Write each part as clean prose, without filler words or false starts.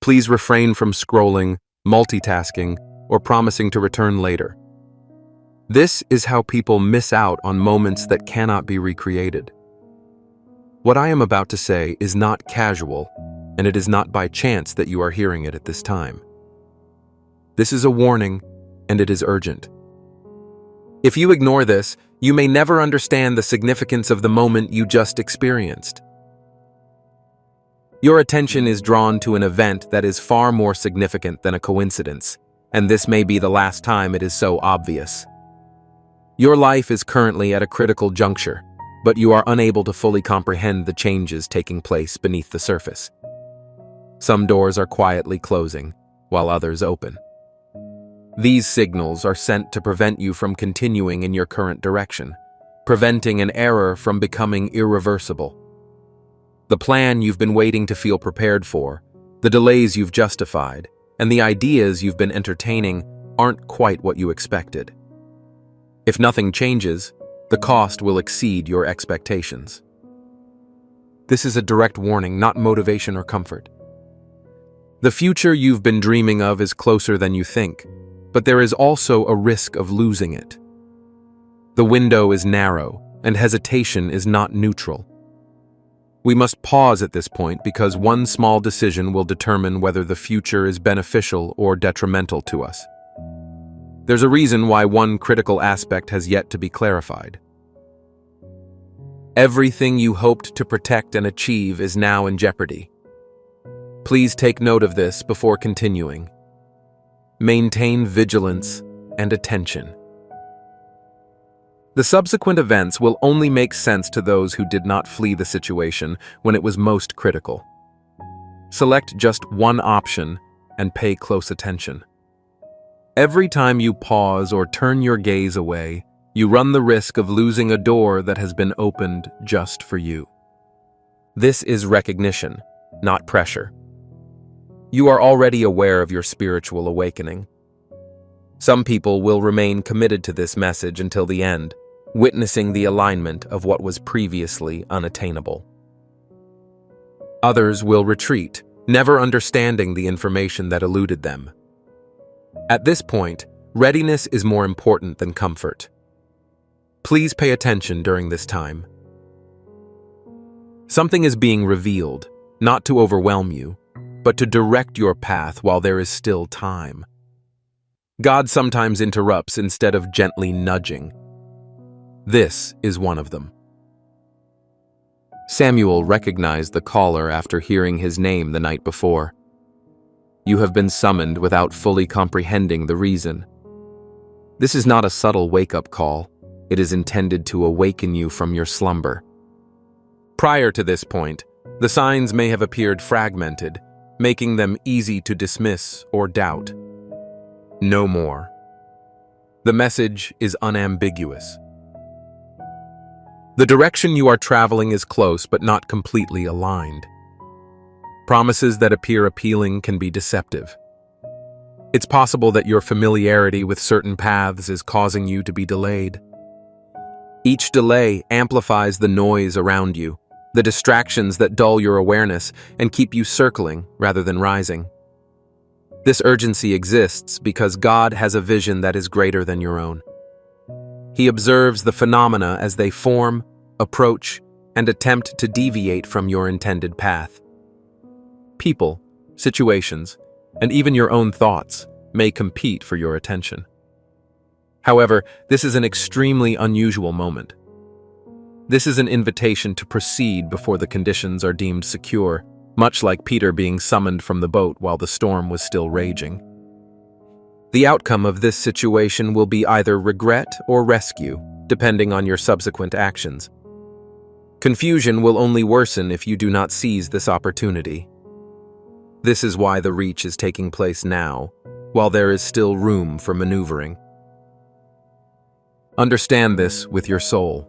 Please refrain from scrolling, multitasking, or promising to return later. This is how people miss out on moments that cannot be recreated. What I am about to say is not casual, and it is not by chance that you are hearing it at this time. This is a warning, and it is urgent. If you ignore this, you may never understand the significance of the moment you just experienced. Your attention is drawn to an event that is far more significant than a coincidence, and this may be the last time it is so obvious. Your life is currently at a critical juncture, but you are unable to fully comprehend the changes taking place beneath the surface. Some doors are quietly closing, while others open. These signals are sent to prevent you from continuing in your current direction, preventing an error from becoming irreversible. The plan you've been waiting to feel prepared for, the delays you've justified, and the ideas you've been entertaining aren't quite what you expected. If nothing changes, the cost will exceed your expectations. This is a direct warning, not motivation or comfort. The future you've been dreaming of is closer than you think, but there is also a risk of losing it. The window is narrow, and hesitation is not neutral. We must pause at this point because one small decision will determine whether the future is beneficial or detrimental to us. There's a reason why one critical aspect has yet to be clarified. Everything you hoped to protect and achieve is now in jeopardy. Please take note of this before continuing. Maintain vigilance and attention. The subsequent events will only make sense to those who did not flee the situation when it was most critical. Select just one option and pay close attention. Every time you pause or turn your gaze away, you run the risk of losing a door that has been opened just for you. This is recognition, not pressure. You are already aware of your spiritual awakening. Some people will remain committed to this message until the end, witnessing the alignment of what was previously unattainable. Others will retreat, never understanding the information that eluded them. At this point, readiness is more important than comfort. Please pay attention during this time. Something is being revealed, not to overwhelm you, but to direct your path while there is still time. God sometimes interrupts instead of gently nudging. This is one of them. Samuel recognized the caller after hearing his name the night before. You have been summoned without fully comprehending the reason. This is not a subtle wake-up call. It is intended to awaken you from your slumber. Prior to this point, the signs may have appeared fragmented, making them easy to dismiss or doubt. No more. The message is unambiguous. The direction you are traveling is close but not completely aligned. Promises that appear appealing can be deceptive. It's possible that your familiarity with certain paths is causing you to be delayed. Each delay amplifies the noise around you, the distractions that dull your awareness and keep you circling rather than rising. This urgency exists because God has a vision that is greater than your own. He observes the phenomena as they form, approach, and attempt to deviate from your intended path. People, situations, and even your own thoughts may compete for your attention. However, this is an extremely unusual moment. This is an invitation to proceed before the conditions are deemed secure, much like Peter being summoned from the boat while the storm was still raging. The outcome of this situation will be either regret or rescue, depending on your subsequent actions. Confusion will only worsen if you do not seize this opportunity. This is why the reach is taking place now, while there is still room for maneuvering. Understand this with your soul.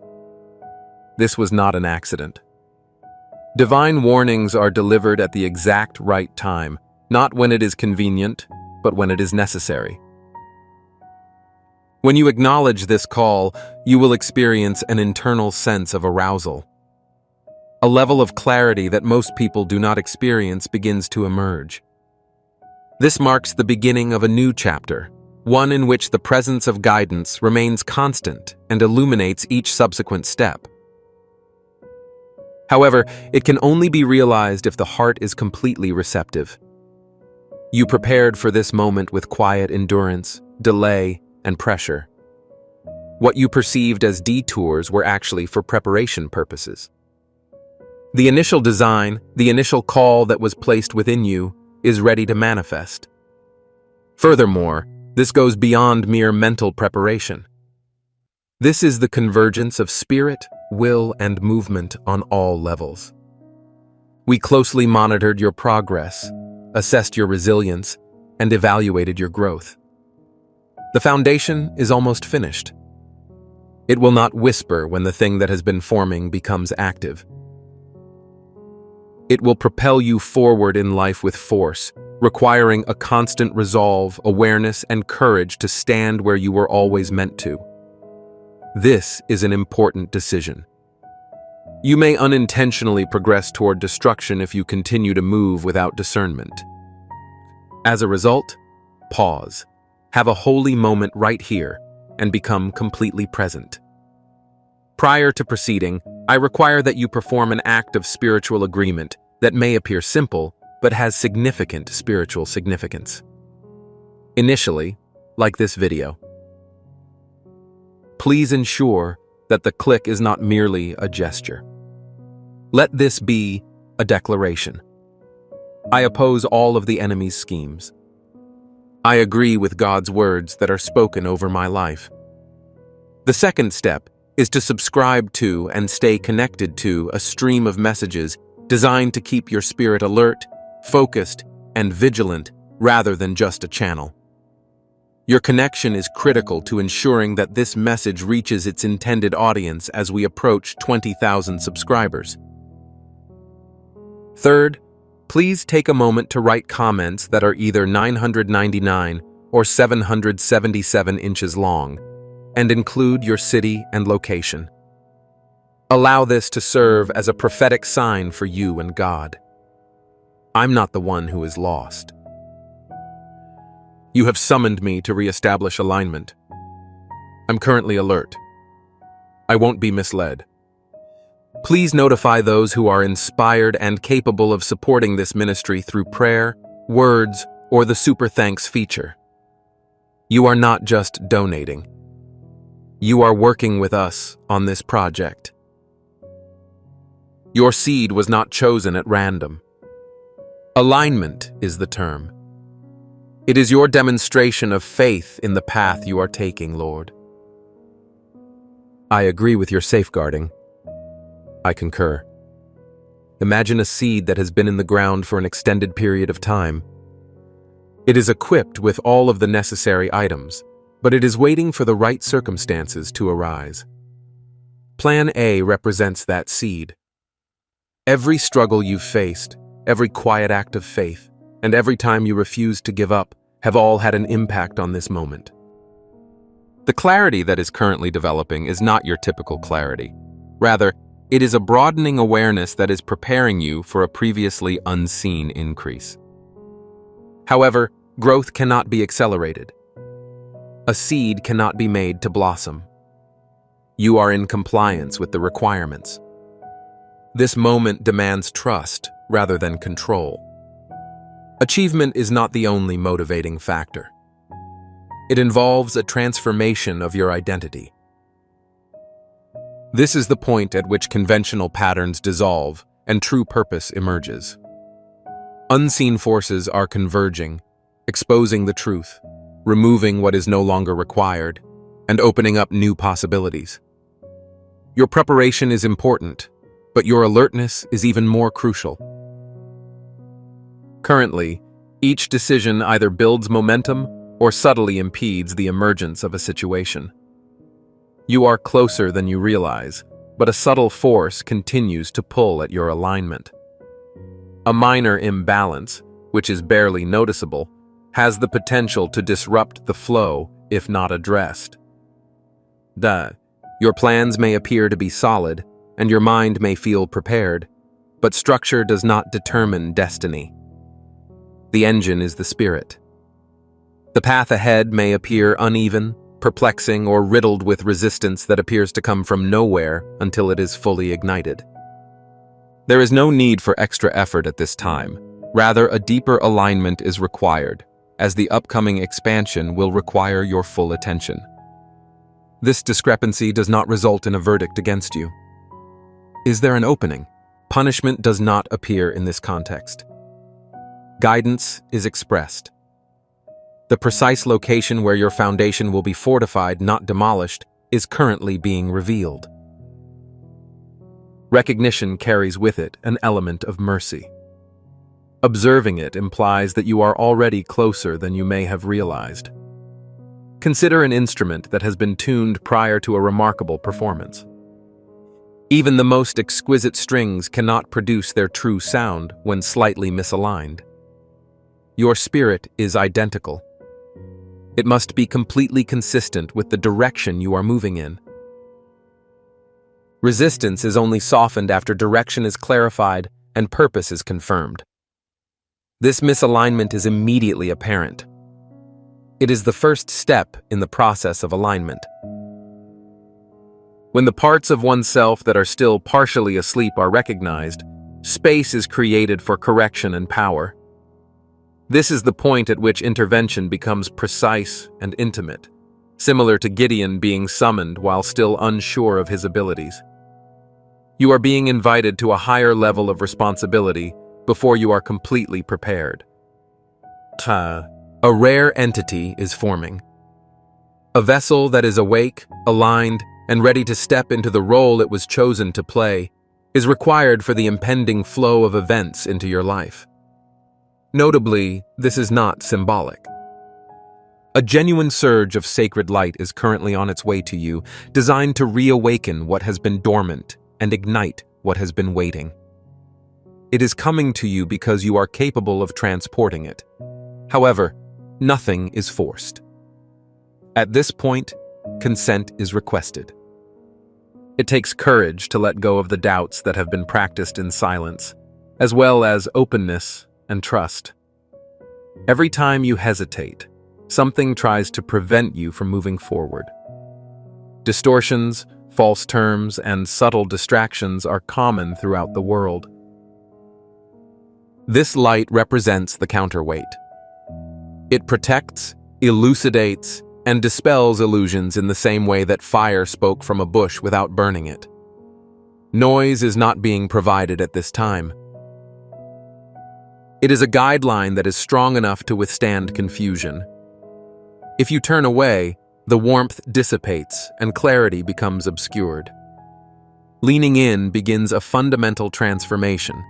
This was not an accident. Divine warnings are delivered at the exact right time, not when it is convenient, but when it is necessary. When you acknowledge this call, you will experience an internal sense of arousal. A level of clarity that most people do not experience begins to emerge. This marks the beginning of a new chapter, one in which the presence of guidance remains constant and illuminates each subsequent step. However, it can only be realized if the heart is completely receptive. You prepared for this moment with quiet endurance, delay, and pressure. What you perceived as detours were actually for preparation purposes. The initial design, the initial call that was placed within you, is ready to manifest. Furthermore, this goes beyond mere mental preparation. This is the convergence of spirit, will, and movement on all levels. We closely monitored your progress, assessed your resilience, and evaluated your growth. The foundation is almost finished. It will not whisper when the thing that has been forming becomes active. It will propel you forward in life with force, requiring a constant resolve, awareness, and courage to stand where you were always meant to. This is an important decision. You may unintentionally progress toward destruction if you continue to move without discernment. As a result, pause. Have a holy moment right here and become completely present. Prior to proceeding, I require that you perform an act of spiritual agreement that may appear simple, but has significant spiritual significance. Initially, like this video, please ensure that the click is not merely a gesture. Let this be a declaration. I oppose all of the enemy's schemes. I agree with God's words that are spoken over my life. The second step is to subscribe to and stay connected to a stream of messages designed to keep your spirit alert, focused, and vigilant rather than just a channel. Your connection is critical to ensuring that this message reaches its intended audience as we approach 20,000 subscribers. Third, please take a moment to write comments that are either 999 or 777 inches long, and include your city and location. Allow this to serve as a prophetic sign for you and God. I'm not the one who is lost. You have summoned me to reestablish alignment. I'm currently alert. I won't be misled. Please notify those who are inspired and capable of supporting this ministry through prayer, words, or the Super Thanks feature. You are not just donating. You are working with us on this project. Your seed was not chosen at random. Alignment is the term. It is your demonstration of faith in the path you are taking, Lord. I agree with your safeguarding. I concur. Imagine a seed that has been in the ground for an extended period of time. It is equipped with all of the necessary items, but it is waiting for the right circumstances to arise. Plan A represents that seed. Every struggle you've faced, every quiet act of faith, and every time you refused to give up have all had an impact on this moment. The clarity that is currently developing is not your typical clarity. Rather, it is a broadening awareness that is preparing you for a previously unseen increase. However, growth cannot be accelerated. A seed cannot be made to blossom. You are in compliance with the requirements. This moment demands trust rather than control. Achievement is not the only motivating factor. It involves a transformation of your identity. This is the point at which conventional patterns dissolve and true purpose emerges. Unseen forces are converging, exposing the truth, removing what is no longer required, and opening up new possibilities. Your preparation is important, but your alertness is even more crucial. Currently, each decision either builds momentum or subtly impedes the emergence of a situation. You are closer than you realize, but a subtle force continues to pull at your alignment. A minor imbalance, which is barely noticeable, has the potential to disrupt the flow if not addressed. Your plans may appear to be solid, and your mind may feel prepared, but structure does not determine destiny. The engine is the spirit. The path ahead may appear uneven, perplexing, or riddled with resistance that appears to come from nowhere until it is fully ignited. There is no need for extra effort at this time. Rather, a deeper alignment is required, as the upcoming expansion will require your full attention. This discrepancy does not result in a verdict against you. Is there an opening? Punishment does not appear in this context. Guidance is expressed. The precise location where your foundation will be fortified, not demolished, is currently being revealed. Recognition carries with it an element of mercy. Observing it implies that you are already closer than you may have realized. Consider an instrument that has been tuned prior to a remarkable performance. Even the most exquisite strings cannot produce their true sound when slightly misaligned. Your spirit is identical. It must be completely consistent with the direction you are moving in. Resistance is only softened after direction is clarified and purpose is confirmed. This misalignment is immediately apparent. It is the first step in the process of alignment. When the parts of oneself that are still partially asleep are recognized, space is created for correction and power. This is the point at which intervention becomes precise and intimate, similar to Gideon being summoned while still unsure of his abilities. You are being invited to a higher level of responsibility before you are completely prepared. A rare entity is forming. A vessel that is awake, aligned, and ready to step into the role it was chosen to play is required for the impending flow of events into your life. Notably, this is not symbolic. A genuine surge of sacred light is currently on its way to you, designed to reawaken what has been dormant and ignite what has been waiting. It is coming to you because you are capable of transporting it. However, nothing is forced. At this point, consent is requested. It takes courage to let go of the doubts that have been practiced in silence, as well as openness and trust. Every time you hesitate, something tries to prevent you from moving forward. Distortions, false terms, and subtle distractions are common throughout the world. This light represents the counterweight. It protects, elucidates, and dispels illusions in the same way that fire spoke from a bush without burning it. Noise is not being provided at this time. It is a guideline that is strong enough to withstand confusion. If you turn away, the warmth dissipates and clarity becomes obscured. Leaning in begins a fundamental transformation.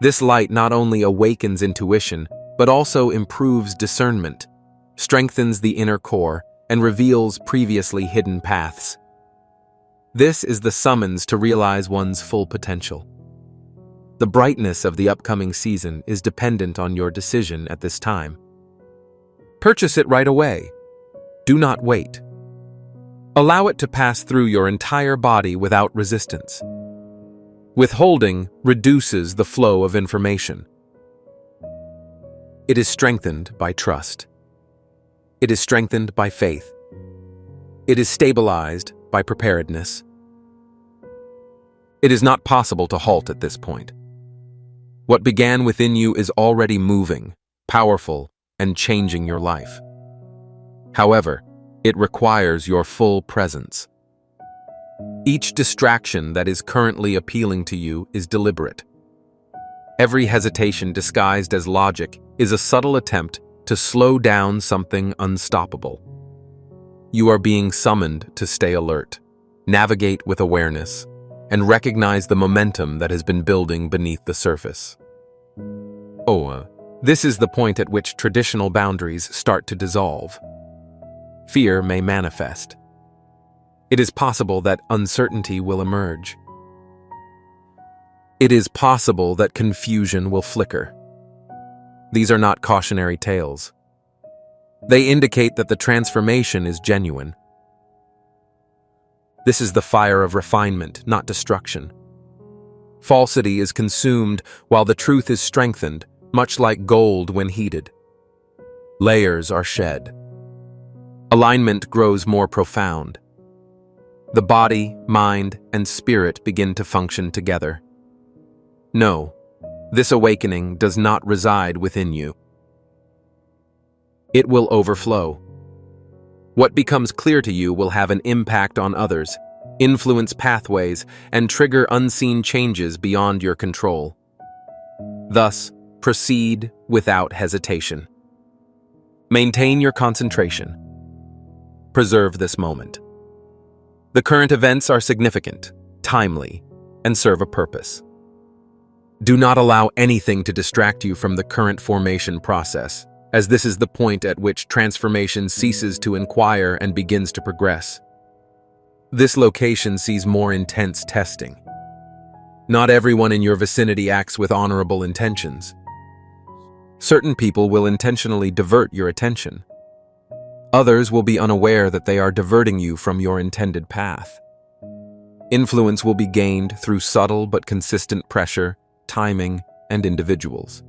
This light not only awakens intuition, but also improves discernment, strengthens the inner core, and reveals previously hidden paths. This is the summons to realize one's full potential. The brightness of the upcoming season is dependent on your decision at this time. Purchase it right away. Do not wait. Allow it to pass through your entire body without resistance. Withholding reduces the flow of information. It is strengthened by trust. It is strengthened by faith. It is stabilized by preparedness. It is not possible to halt at this point. What began within you is already moving, powerful, and changing your life. However, it requires your full presence. Each distraction that is currently appealing to you is deliberate. Every hesitation disguised as logic is a subtle attempt to slow down something unstoppable. You are being summoned to stay alert, navigate with awareness, and recognize the momentum that has been building beneath the surface. This is the point at which traditional boundaries start to dissolve. Fear may manifest. It is possible that uncertainty will emerge. It is possible that confusion will flicker. These are not cautionary tales. They indicate that the transformation is genuine. This is the fire of refinement, not destruction. Falsity is consumed while the truth is strengthened, much like gold when heated. Layers are shed. Alignment grows more profound. The body, mind, and spirit begin to function together. No, this awakening does not reside within you. It will overflow. What becomes clear to you will have an impact on others, influence pathways, and trigger unseen changes beyond your control. Thus, proceed without hesitation. Maintain your concentration. Preserve this moment. The current events are significant, timely, and serve a purpose. Do not allow anything to distract you from the current formation process, as this is the point at which transformation ceases to inquire and begins to progress. This location sees more intense testing. Not everyone in your vicinity acts with honorable intentions. Certain people will intentionally divert your attention. Others will be unaware that they are diverting you from your intended path. Influence will be gained through subtle but consistent pressure, timing, and individuals.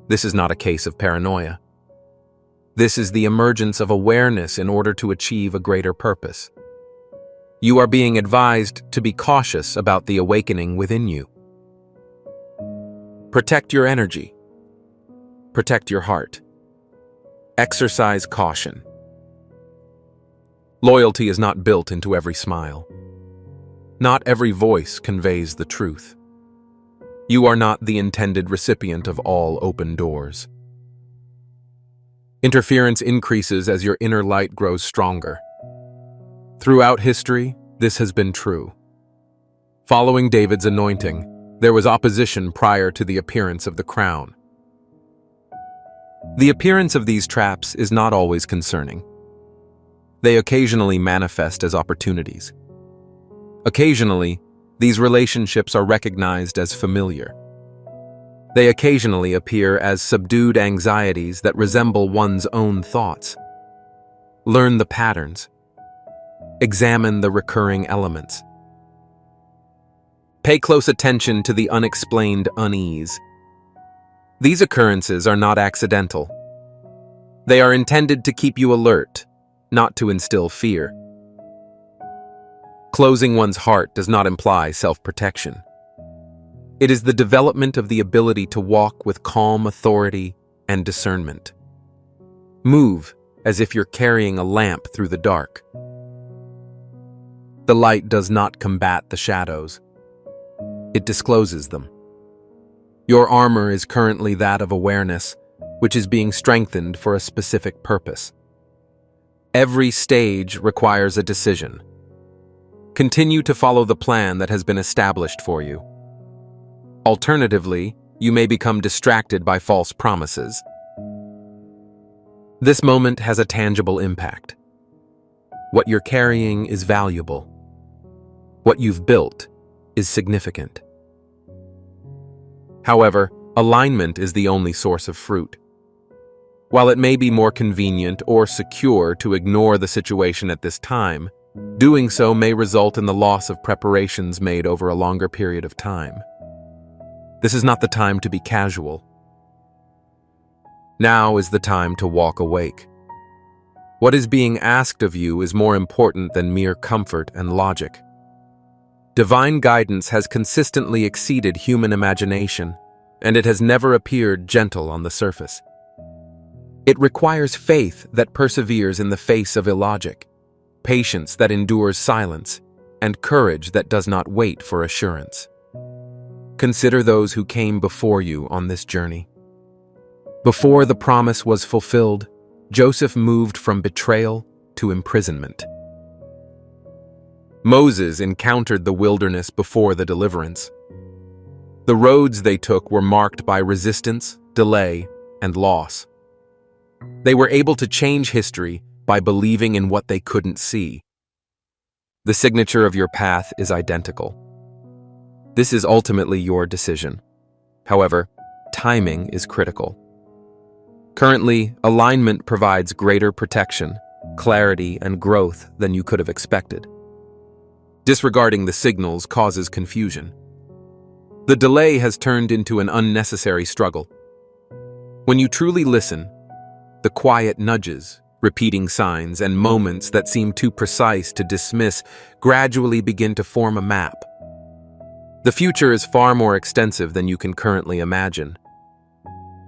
This is not a case of paranoia. This is the emergence of awareness in order to achieve a greater purpose. You are being advised to be cautious about the awakening within you. Protect your energy. Protect your heart. Exercise caution. Loyalty is not built into every smile. Not every voice conveys the truth. You are not the intended recipient of all open doors. Interference increases as your inner light grows stronger. Throughout history, this has been true. Following David's anointing, there was opposition prior to the appearance of the crown. The appearance of these traps is not always concerning. They occasionally manifest as opportunities. Occasionally, these relationships are recognized as familiar. They occasionally appear as subdued anxieties that resemble one's own thoughts. Learn the patterns. Examine the recurring elements. Pay close attention to the unexplained unease. These occurrences are not accidental. They are intended to keep you alert, not to instill fear. Closing one's heart does not imply self-protection. It is the development of the ability to walk with calm authority and discernment. Move as if you're carrying a lamp through the dark. The light does not combat the shadows. It discloses them. Your armor is currently that of awareness, which is being strengthened for a specific purpose. Every stage requires a decision. Continue to follow the plan that has been established for you. Alternatively, you may become distracted by false promises. This moment has a tangible impact. What you're carrying is valuable. What you've built is significant. However, alignment is the only source of fruit. While it may be more convenient or secure to ignore the situation at this time, doing so may result in the loss of preparations made over a longer period of time. This is not the time to be casual. Now is the time to walk awake. What is being asked of you is more important than mere comfort and logic. Divine guidance has consistently exceeded human imagination, and it has never appeared gentle on the surface. It requires faith that perseveres in the face of illogic, patience that endures silence, and courage that does not wait for assurance. Consider those who came before you on this journey. Before the promise was fulfilled, Joseph moved from betrayal to imprisonment. Moses encountered the wilderness before the deliverance. The roads they took were marked by resistance, delay, and loss. They were able to change history by believing in what they couldn't see. The signature of your path is identical. This is ultimately your decision. However, timing is critical. Currently, alignment provides greater protection, clarity, and growth than you could have expected. Disregarding the signals causes confusion. The delay has turned into an unnecessary struggle, When you truly listen, the quiet nudges, repeating signs, and moments that seem too precise to dismiss gradually begin to form a map. The future is far more extensive than you can currently imagine.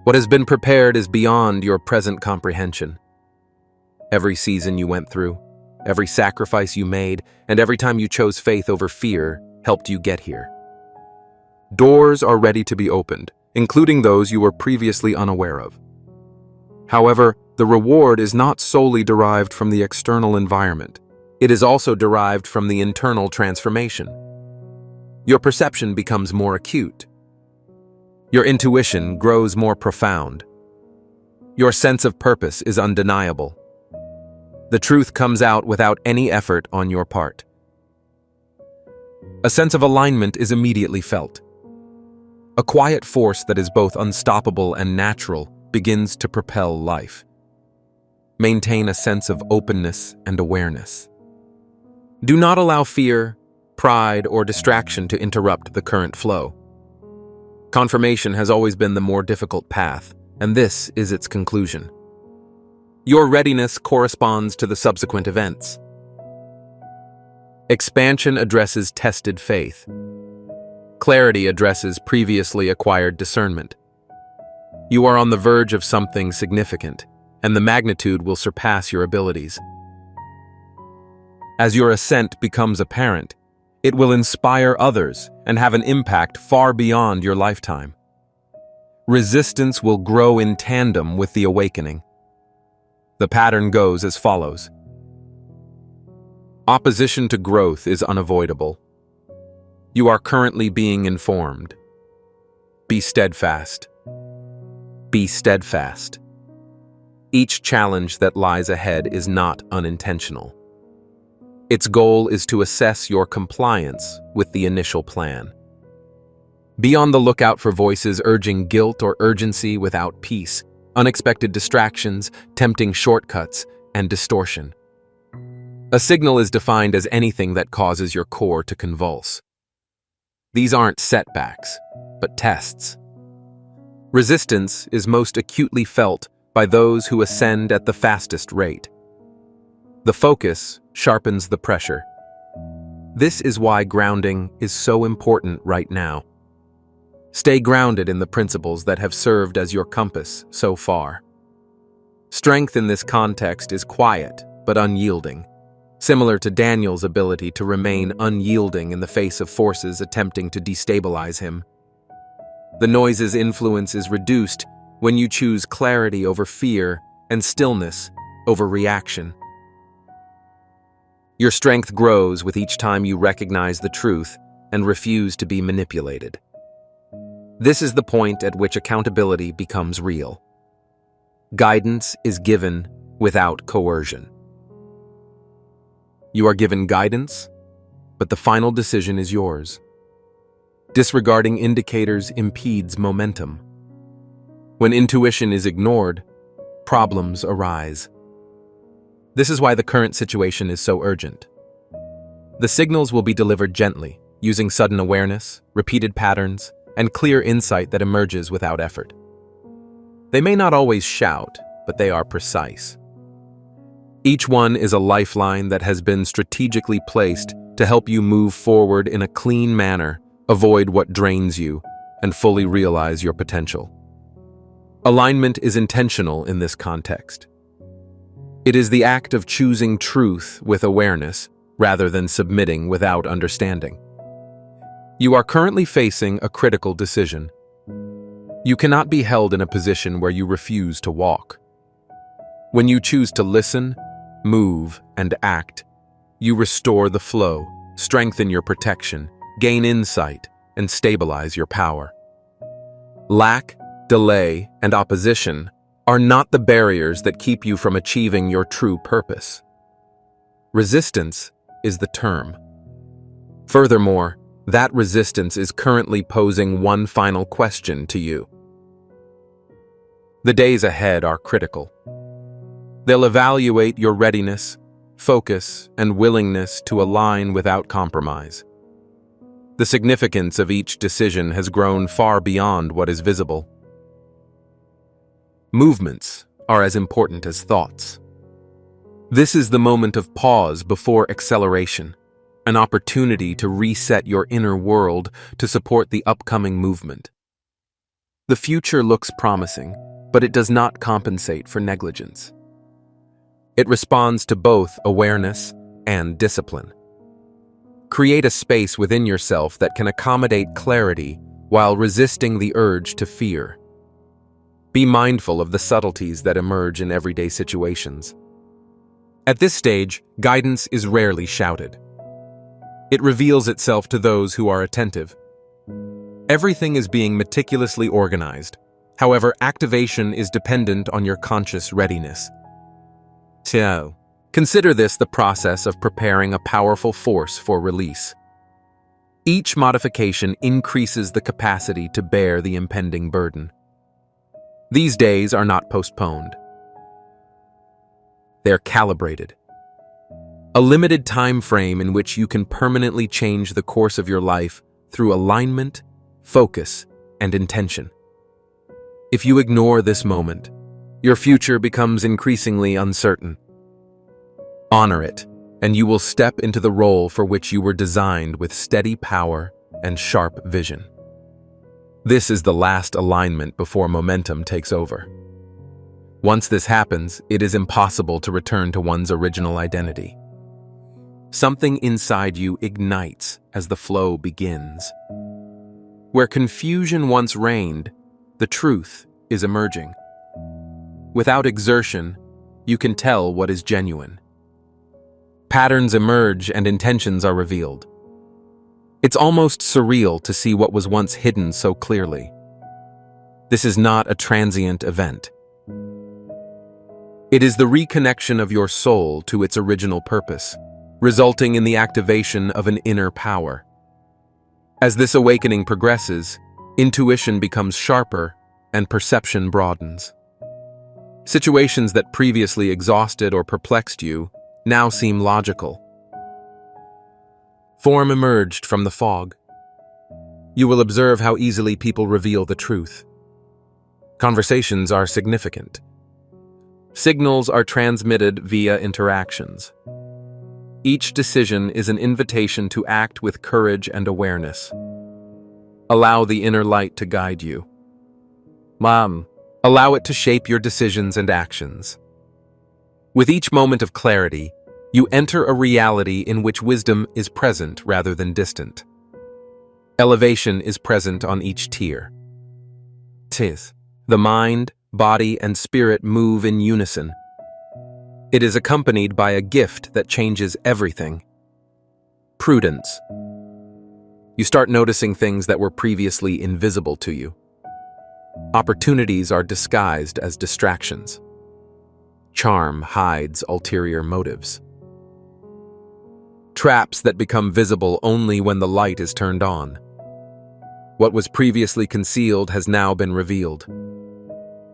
What has been prepared is beyond your present comprehension. Every season you went through, every sacrifice you made, and every time you chose faith over fear helped you get here. Doors are ready to be opened, including those you were previously unaware of. However, the reward is not solely derived from the external environment. It is also derived from the internal transformation. Your perception becomes more acute. Your intuition grows more profound. Your sense of purpose is undeniable. The truth comes out without any effort on your part. A sense of alignment is immediately felt. A quiet force that is both unstoppable and natural begins to propel life. Maintain a sense of openness and awareness. Do not allow fear, pride, or distraction to interrupt the current flow. Confirmation has always been the more difficult path, and this is its conclusion. Your readiness corresponds to the subsequent events. Expansion addresses tested faith. Clarity addresses previously acquired discernment. You are on the verge of something significant, and the magnitude will surpass your abilities. As your ascent becomes apparent, it will inspire others and have an impact far beyond your lifetime. Resistance will grow in tandem with the awakening. The pattern goes as follows. Opposition to growth is unavoidable. You are currently being informed. Be steadfast. Be steadfast. Each challenge that lies ahead is not unintentional. Its goal is to assess your compliance with the initial plan. Be on the lookout for voices urging guilt or urgency without peace, unexpected distractions, tempting shortcuts, and distortion. A signal is defined as anything that causes your core to convulse. These aren't setbacks, but tests. Resistance is most acutely felt by those who ascend at the fastest rate. The focus sharpens the pressure. This is why grounding is so important right now. Stay grounded in the principles that have served as your compass so far. Strength in this context is quiet but unyielding, similar to Daniel's ability to remain unyielding in the face of forces attempting to destabilize him. The noise's influence is reduced when you choose clarity over fear and stillness over reaction. Your strength grows with each time you recognize the truth and refuse to be manipulated. This is the point at which accountability becomes real. Guidance is given without coercion. You are given guidance, but the final decision is yours. Disregarding indicators impedes momentum. When intuition is ignored, problems arise. This is why the current situation is so urgent. The signals will be delivered gently, using sudden awareness, repeated patterns, and clear insight that emerges without effort. They may not always shout, but they are precise. Each one is a lifeline that has been strategically placed to help you move forward in a clean manner, avoid what drains you, and fully realize your potential. Alignment is intentional in this context. It is the act of choosing truth with awareness rather than submitting without understanding. You are currently facing a critical decision. You cannot be held in a position where you refuse to walk. When you choose to listen, move, and act, you restore the flow, strengthen your protection, gain insight, and stabilize your power. Lack, delay, and opposition are not the barriers that keep you from achieving your true purpose. Resistance is the term. Furthermore, that resistance is currently posing one final question to you. The days ahead are critical. They'll evaluate your readiness, focus, and willingness to align without compromise. The significance of each decision has grown far beyond what is visible. Movements are as important as thoughts. This is the moment of pause before acceleration, an opportunity to reset your inner world to support the upcoming movement. The future looks promising, but it does not compensate for negligence. It responds to both awareness and discipline. Create a space within yourself that can accommodate clarity while resisting the urge to fear. Be mindful of the subtleties that emerge in everyday situations. At this stage, guidance is rarely shouted. It reveals itself to those who are attentive. Everything is being meticulously organized. However, activation is dependent on your conscious readiness. So, consider this the process of preparing a powerful force for release. Each modification increases the capacity to bear the impending burden. These days are not postponed. They're calibrated. A limited time frame in which you can permanently change the course of your life through alignment, focus, and intention. If you ignore this moment, your future becomes increasingly uncertain. Honor it, and you will step into the role for which you were designed with steady power and sharp vision. This is the last alignment before momentum takes over. Once this happens, it is impossible to return to one's original identity. Something inside you ignites as the flow begins. Where confusion once reigned, the truth is emerging. Without exertion, you can tell what is genuine. Patterns emerge and intentions are revealed. It's almost surreal to see what was once hidden so clearly. This is not a transient event. It is the reconnection of your soul to its original purpose, resulting in the activation of an inner power. As this awakening progresses, intuition becomes sharper and perception broadens. Situations that previously exhausted or perplexed you now seem logical. Form emerged from the fog. You will observe how easily people reveal the truth. Conversations are significant. Signals are transmitted via interactions. Each decision is an invitation to act with courage and awareness. Allow the inner light to guide you. Allow it to shape your decisions and actions. With each moment of clarity, you enter a reality in which wisdom is present rather than distant. Elevation is present on each tier. The mind, body, and spirit move in unison. It is accompanied by a gift that changes everything. Prudence. You start noticing things that were previously invisible to you. Opportunities are disguised as distractions. Charm hides ulterior motives. Traps that become visible only when the light is turned on. What was previously concealed has now been revealed.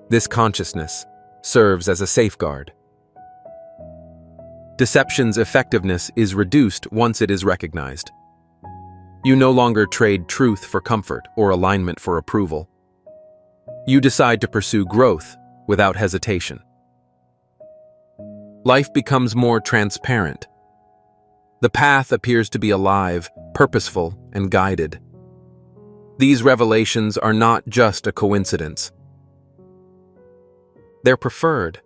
This consciousness serves as a safeguard. Deception's effectiveness is reduced once it is recognized. You no longer trade truth for comfort or alignment for approval. You decide to pursue growth without hesitation. Life becomes more transparent. The path appears to be alive, purposeful, and guided. These revelations are not just a coincidence. They're preferred.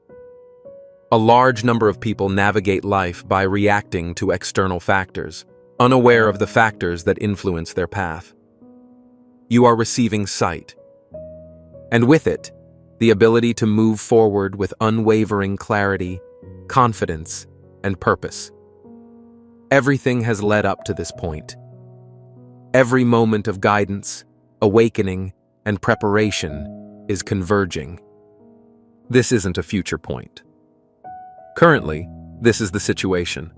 A large number of people navigate life by reacting to external factors, unaware of the factors that influence their path. You are receiving sight, and with it, the ability to move forward with unwavering clarity, confidence, and purpose. Everything has led up to this point. Every moment of guidance, awakening, and preparation is converging. This isn't a future point. Currently, this is the situation.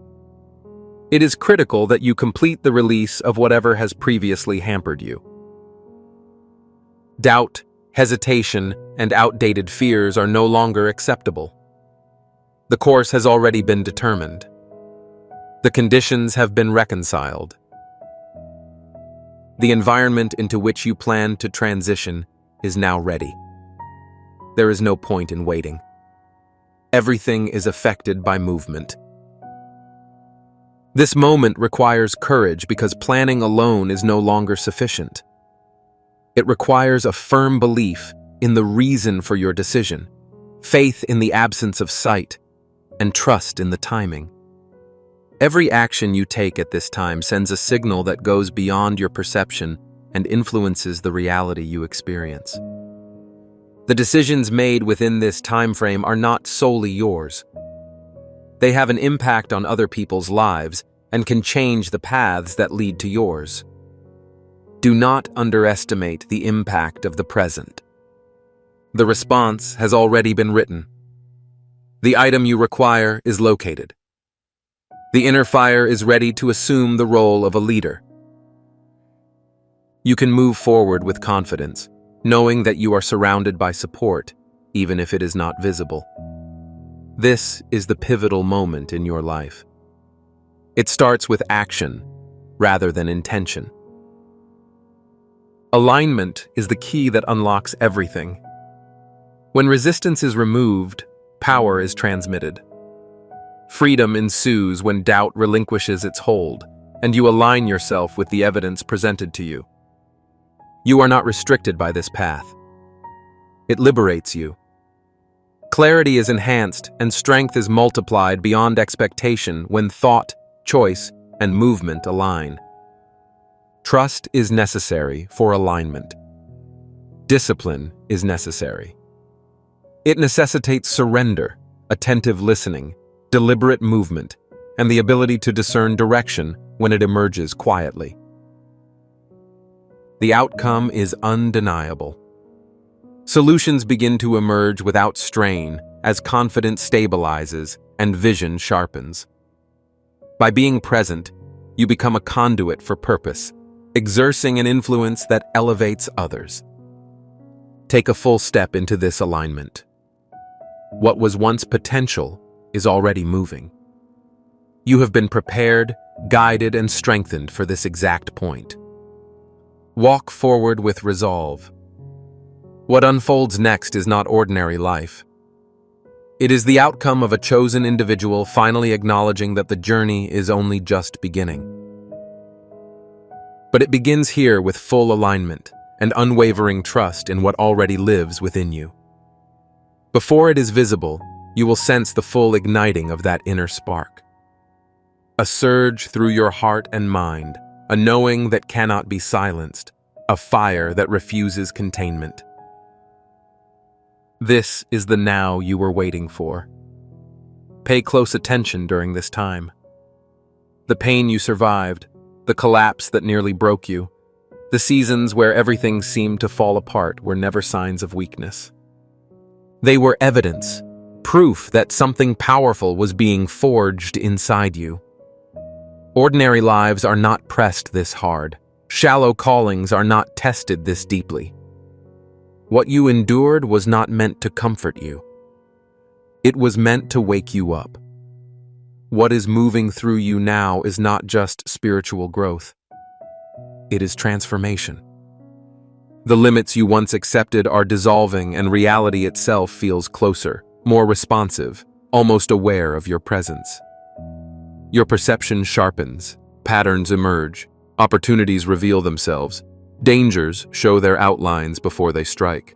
It is critical that you complete the release of whatever has previously hampered you. Doubt, hesitation, and outdated fears are no longer acceptable. The course has already been determined. The conditions have been reconciled. The environment into which you plan to transition is now ready. there is no point in waiting. Everything is affected by movement. This moment requires courage because planning alone is no longer sufficient. It requires a firm belief in the reason for your decision, faith in the absence of sight, and trust in the timing. Every action you take at this time sends a signal that goes beyond your perception and influences the reality you experience. The decisions made within this time frame are not solely yours. They have an impact on other people's lives and can change the paths that lead to yours. Do not underestimate the impact of the present. The response has already been written. The item you require is located. The inner fire is ready to assume the role of a leader. You can move forward with confidence, knowing that you are surrounded by support, even if it is not visible. This is the pivotal moment in your life. It starts with action, rather than intention. Alignment is the key that unlocks everything. When resistance is removed, power is transmitted. Freedom ensues when doubt relinquishes its hold, and you align yourself with the evidence presented to you. You are not restricted by this path. It liberates you. Clarity is enhanced and strength is multiplied beyond expectation when thought, choice, and movement align. Trust is necessary for alignment. Discipline is necessary. It necessitates surrender, attentive listening, deliberate movement, and the ability to discern direction when it emerges quietly. The outcome is undeniable. Solutions begin to emerge without strain as confidence stabilizes and vision sharpens. By being present, you become a conduit for purpose, exerting an influence that elevates others. Take a full step into this alignment. What was once potential is already moving. You have been prepared, guided, and strengthened for this exact point. Walk forward with resolve. What unfolds next is not ordinary life. It is the outcome of a chosen individual finally acknowledging that the journey is only just beginning. But it begins here with full alignment and unwavering trust in what already lives within you. Before it is visible, you will sense the full igniting of that inner spark. A surge through your heart and mind, a knowing that cannot be silenced, a fire that refuses containment. This is the now you were waiting for. Pay close attention during this time. The pain you survived, the collapse that nearly broke you, the seasons where everything seemed to fall apart were never signs of weakness. They were evidence, proof that something powerful was being forged inside you. Ordinary lives are not pressed this hard. Shallow callings are not tested this deeply. What you endured was not meant to comfort you. It was meant to wake you up. What is moving through you now is not just spiritual growth. It is transformation. The limits you once accepted are dissolving and reality itself feels closer, more responsive, almost aware of your presence. Your perception sharpens, patterns emerge, opportunities reveal themselves, dangers show their outlines before they strike.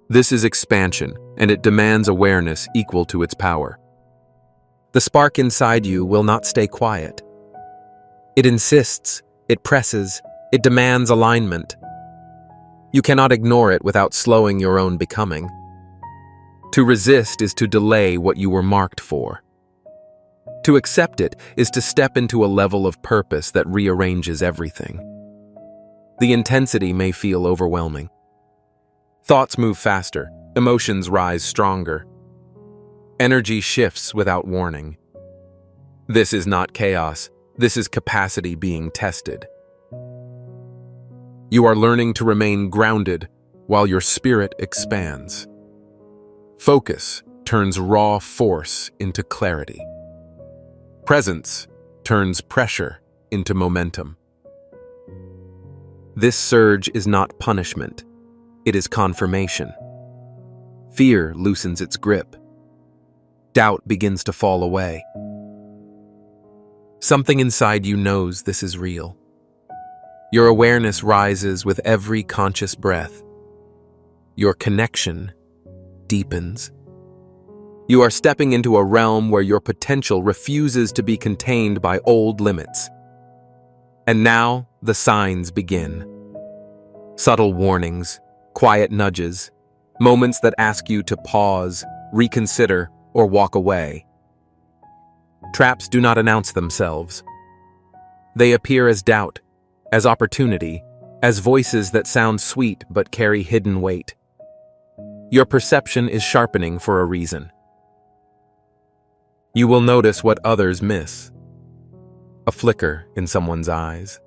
This is expansion, and it demands awareness equal to its power. The spark inside you will not stay quiet. It insists, it presses, it demands alignment. You cannot ignore it without slowing your own becoming. To resist is to delay what you were marked for. To accept it is to step into a level of purpose that rearranges everything. The intensity may feel overwhelming. Thoughts move faster, emotions rise stronger. Energy shifts without warning. This is not chaos, this is capacity being tested. You are learning to remain grounded while your spirit expands. Focus turns raw force into clarity. Presence turns pressure into momentum. This surge is not punishment, it is confirmation. Fear loosens its grip. Doubt begins to fall away. Something inside you knows this is real. Your awareness rises with every conscious breath. Your connection deepens. You are stepping into a realm where your potential refuses to be contained by old limits. And now the signs begin. Subtle warnings, quiet nudges, moments that ask you to pause, reconsider, or walk away. Traps do not announce themselves. They appear as doubt, as opportunity, as voices that sound sweet but carry hidden weight. Your perception is sharpening for a reason. You will notice what others miss. A flicker in someone's eyes.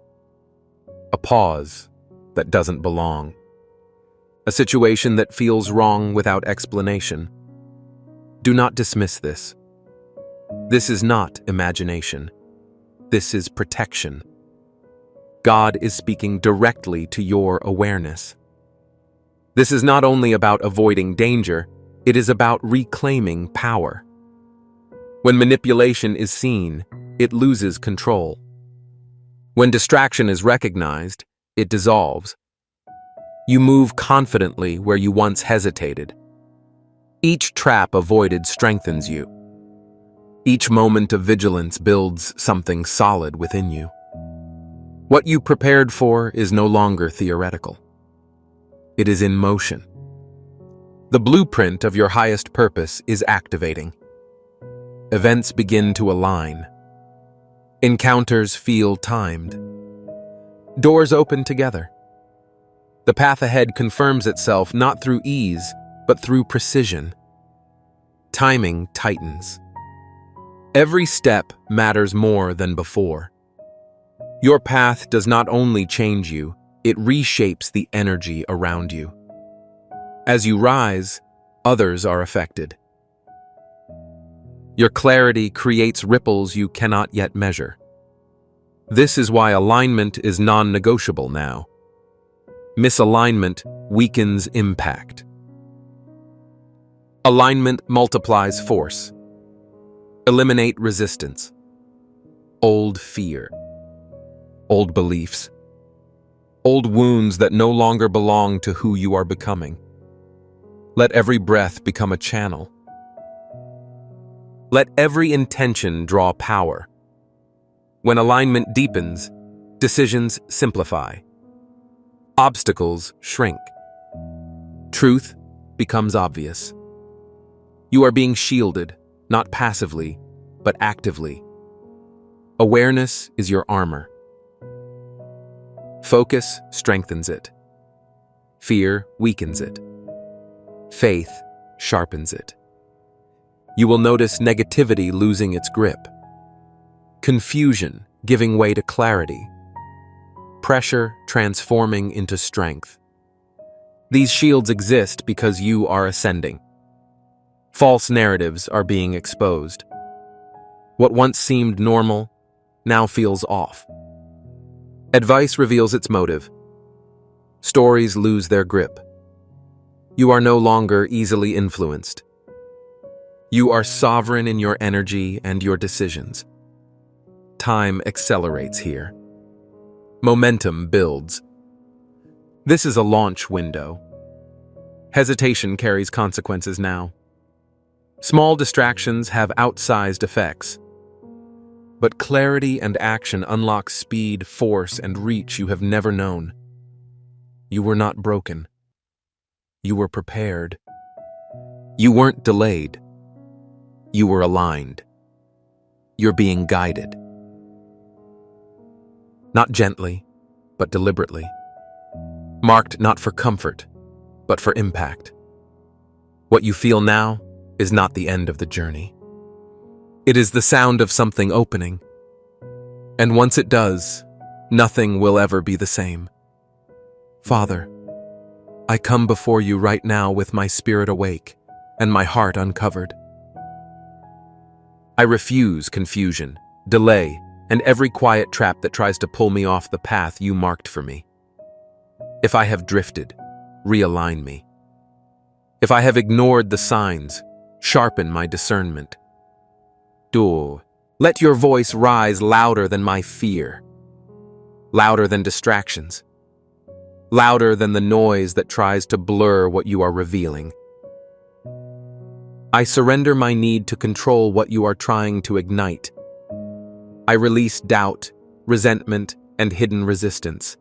A pause that doesn't belong. A situation that feels wrong without explanation. Do not dismiss this. This is not imagination. This is protection. God is speaking directly to your awareness. This is not only about avoiding danger, it is about reclaiming power. When manipulation is seen, it loses control. When distraction is recognized, it dissolves. You move confidently where you once hesitated. Each trap avoided strengthens you. Each moment of vigilance builds something solid within you. What you prepared for is no longer theoretical. It is in motion. The blueprint of your highest purpose is activating. Events begin to align. Encounters feel timed. Doors open together. The path ahead confirms itself not through ease, but through precision. Timing tightens. Every step matters more than before. Your path does not only change you, it reshapes the energy around you. As you rise, others are affected. Your clarity creates ripples you cannot yet measure. This is why alignment is non-negotiable now. Misalignment weakens impact. Alignment multiplies force. Eliminate resistance. Old fear. Old beliefs. Old wounds that no longer belong to who you are becoming. Let every breath become a channel. Let every intention draw power. When alignment deepens, decisions simplify. Obstacles shrink. Truth becomes obvious. You are being shielded, not passively, but actively. Awareness is your armor. Focus strengthens it. Fear weakens it. Faith sharpens it. You will notice negativity losing its grip. Confusion giving way to clarity. Pressure transforming into strength. These shields exist because you are ascending. False narratives are being exposed. What once seemed normal now feels off. Advice reveals its motive. Stories lose their grip. You are no longer easily influenced. You are sovereign in your energy and your decisions. Time accelerates here. Momentum builds. This is a launch window. Hesitation carries consequences now. Small distractions have outsized effects. But clarity and action unlock speed, force, and reach you have never known. You were not broken. You were prepared. You weren't delayed. You were aligned. You're being guided. Not gently, but deliberately. Marked not for comfort, but for impact. What you feel now is not the end of the journey. It is the sound of something opening. And once it does, nothing will ever be the same. Father, I come before you right now with my spirit awake and my heart uncovered. I refuse confusion, delay, and every quiet trap that tries to pull me off the path you marked for me. If I have drifted, realign me. If I have ignored the signs, sharpen my discernment. Let your voice rise louder than my fear, louder than distractions, louder than the noise that tries to blur what you are revealing. I surrender my need to control what you are trying to ignite. I release doubt, resentment, and hidden resistance.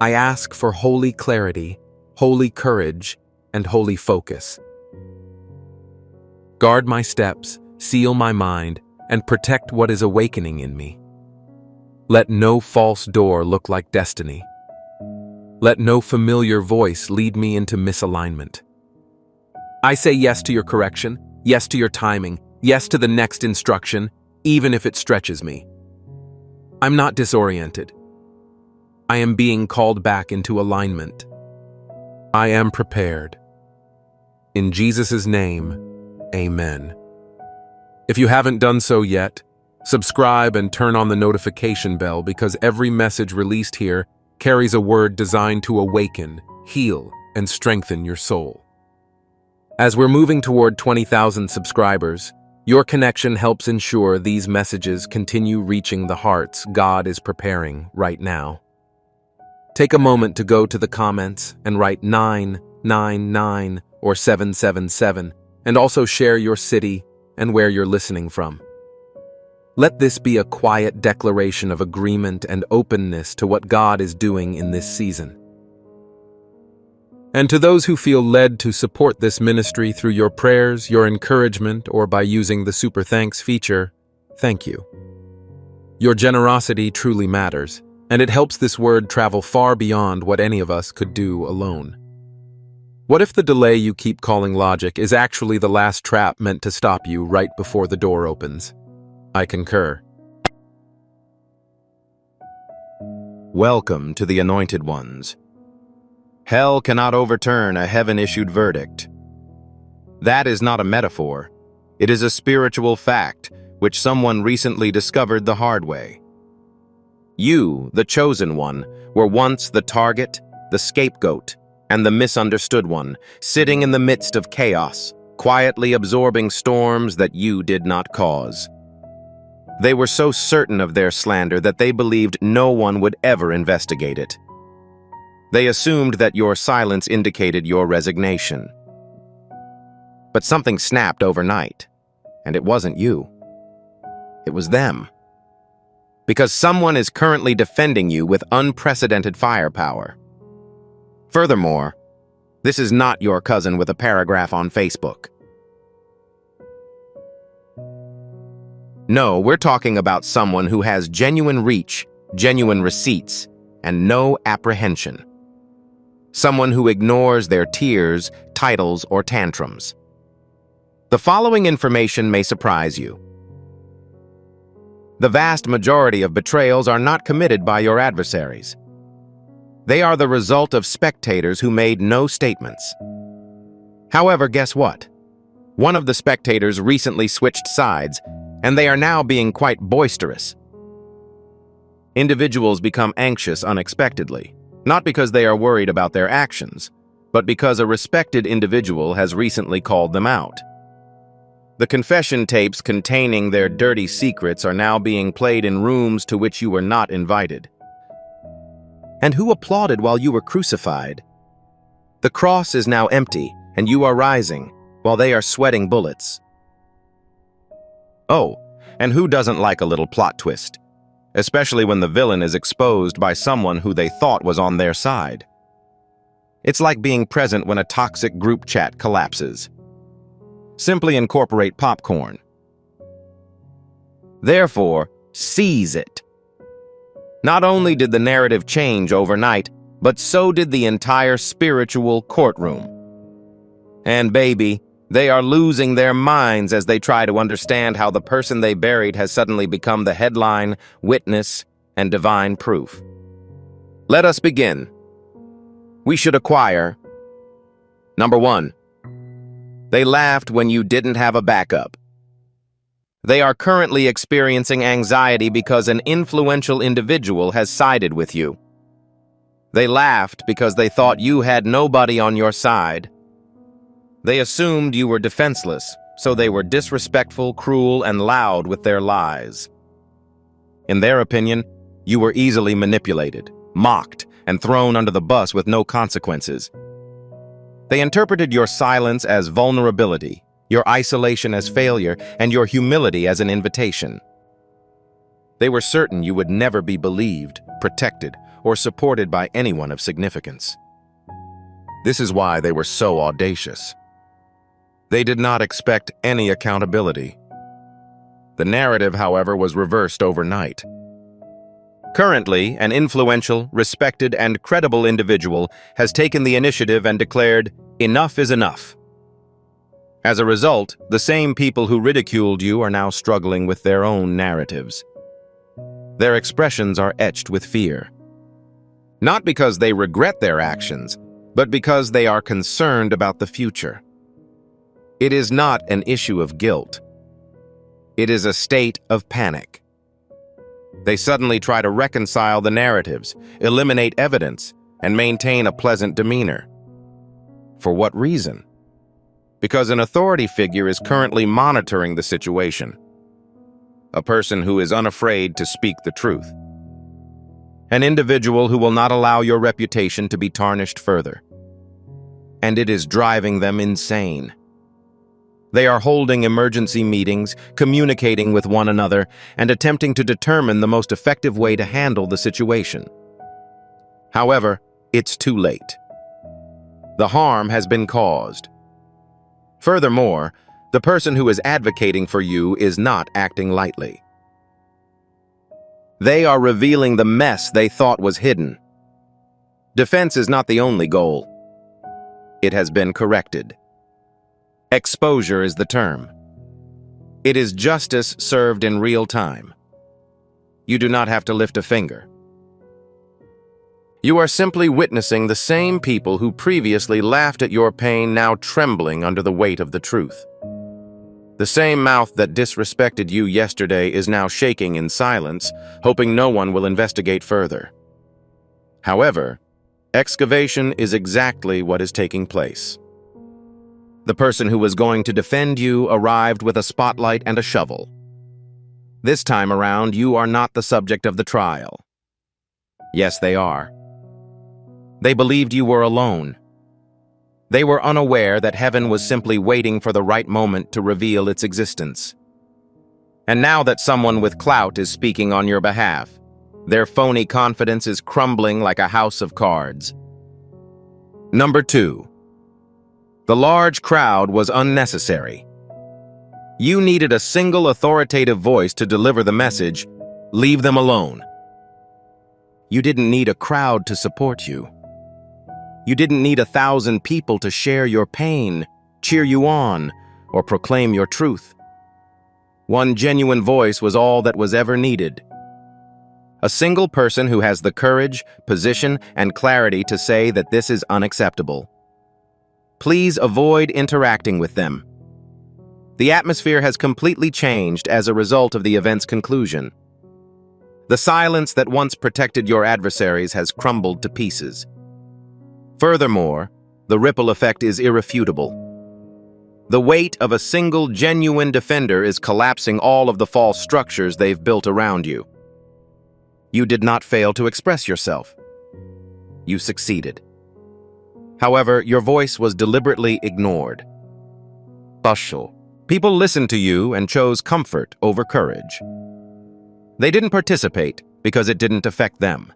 I ask for holy clarity, holy courage, and holy focus. Guard my steps, seal my mind, and protect what is awakening in me. Let no false door look like destiny. Let no familiar voice lead me into misalignment. I say yes to your correction, yes to your timing, yes to the next instruction, even if it stretches me. I'm not disoriented. I am being called back into alignment. I am prepared. In Jesus' name, amen. If you haven't done so yet, subscribe and turn on the notification bell because every message released here carries a word designed to awaken, heal, and strengthen your soul. As we're moving toward 20,000 subscribers, your connection helps ensure these messages continue reaching the hearts God is preparing right now. Take a moment to go to the comments and write 999 or 777, and also share your city and where you're listening from. Let this be a quiet declaration of agreement and openness to what God is doing in this season. And to those who feel led to support this ministry through your prayers, your encouragement, or by using the Super Thanks feature, thank you. Your generosity truly matters, and it helps this word travel far beyond what any of us could do alone. What if the delay you keep calling logic is actually the last trap meant to stop you right before the door opens? I concur. Welcome to the Anointed Ones. Hell cannot overturn a heaven-issued verdict. That is not a metaphor. It is a spiritual fact, which someone recently discovered the hard way. You, the chosen one, were once the target, the scapegoat, and the misunderstood one, sitting in the midst of chaos, quietly absorbing storms that you did not cause. They were so certain of their slander that they believed no one would ever investigate it. They assumed that your silence indicated your resignation. But something snapped overnight, and it wasn't you. It was them. Because someone is currently defending you with unprecedented firepower. Furthermore, this is not your cousin with a paragraph on Facebook. No, we're talking about someone who has genuine reach, genuine receipts, and no apprehension. Someone who ignores their tears, titles, or tantrums. The following information may surprise you. The vast majority of betrayals are not committed by your adversaries. They are the result of spectators who made no statements. However, guess what? One of the spectators recently switched sides, and they are now being quite boisterous. Individuals become anxious unexpectedly, not because they are worried about their actions, but because a respected individual has recently called them out. The confession tapes containing their dirty secrets are now being played in rooms to which you were not invited. And who applauded while you were crucified? The cross is now empty, and you are rising, while they are sweating bullets. Oh, and who doesn't like a little plot twist? Especially when the villain is exposed by someone who they thought was on their side. It's like being present when a toxic group chat collapses. Simply incorporate popcorn. Therefore, seize it. Not only did the narrative change overnight, but so did the entire spiritual courtroom. And baby, they are losing their minds as they try to understand how the person they buried has suddenly become the headline, witness, and divine proof. Let us begin. We should acquire. Number 1. They laughed when you didn't have a backup. They are currently experiencing anxiety because an influential individual has sided with you. They laughed because they thought you had nobody on your side. They assumed you were defenseless, so they were disrespectful, cruel, and loud with their lies. In their opinion, you were easily manipulated, mocked, and thrown under the bus with no consequences. They interpreted your silence as vulnerability, your isolation as failure, and your humility as an invitation. They were certain you would never be believed, protected, or supported by anyone of significance. This is why they were so audacious. They did not expect any accountability. The narrative, however, was reversed overnight. Currently, an influential, respected, and credible individual has taken the initiative and declared, "Enough is enough." As a result, the same people who ridiculed you are now struggling with their own narratives. Their expressions are etched with fear. Not because they regret their actions, but because they are concerned about the future. It is not an issue of guilt. It is a state of panic. They suddenly try to reconcile the narratives, eliminate evidence, and maintain a pleasant demeanor. For what reason? Because an authority figure is currently monitoring the situation. A person who is unafraid to speak the truth. An individual who will not allow your reputation to be tarnished further. And it is driving them insane. They are holding emergency meetings, communicating with one another, and attempting to determine the most effective way to handle the situation. However, it's too late. The harm has been caused. Furthermore, the person who is advocating for you is not acting lightly. They are revealing the mess they thought was hidden. Defense is not the only goal. It has been corrected. Exposure is the term. It is justice served in real time. You do not have to lift a finger. You are simply witnessing the same people who previously laughed at your pain now trembling under the weight of the truth. The same mouth that disrespected you yesterday is now shaking in silence, hoping no one will investigate further. However, excavation is exactly what is taking place. The person who was going to defend you arrived with a spotlight and a shovel. This time around, you are not the subject of the trial. Yes, they are. They believed you were alone. They were unaware that heaven was simply waiting for the right moment to reveal its existence. And now that someone with clout is speaking on your behalf, their phony confidence is crumbling like a house of cards. Number 2. The large crowd was unnecessary. You needed a single authoritative voice to deliver the message, "Leave them alone." You didn't need a crowd to support you. You didn't need 1,000 people to share your pain, cheer you on, or proclaim your truth. One genuine voice was all that was ever needed. A single person who has the courage, position, and clarity to say that this is unacceptable. Please avoid interacting with them. The atmosphere has completely changed as a result of the event's conclusion. The silence that once protected your adversaries has crumbled to pieces. Furthermore, the ripple effect is irrefutable. The weight of a single genuine defender is collapsing all of the false structures they've built around you. You did not fail to express yourself. You succeeded. However, your voice was deliberately ignored. People listened to you and chose comfort over courage. They didn't participate because it didn't affect them.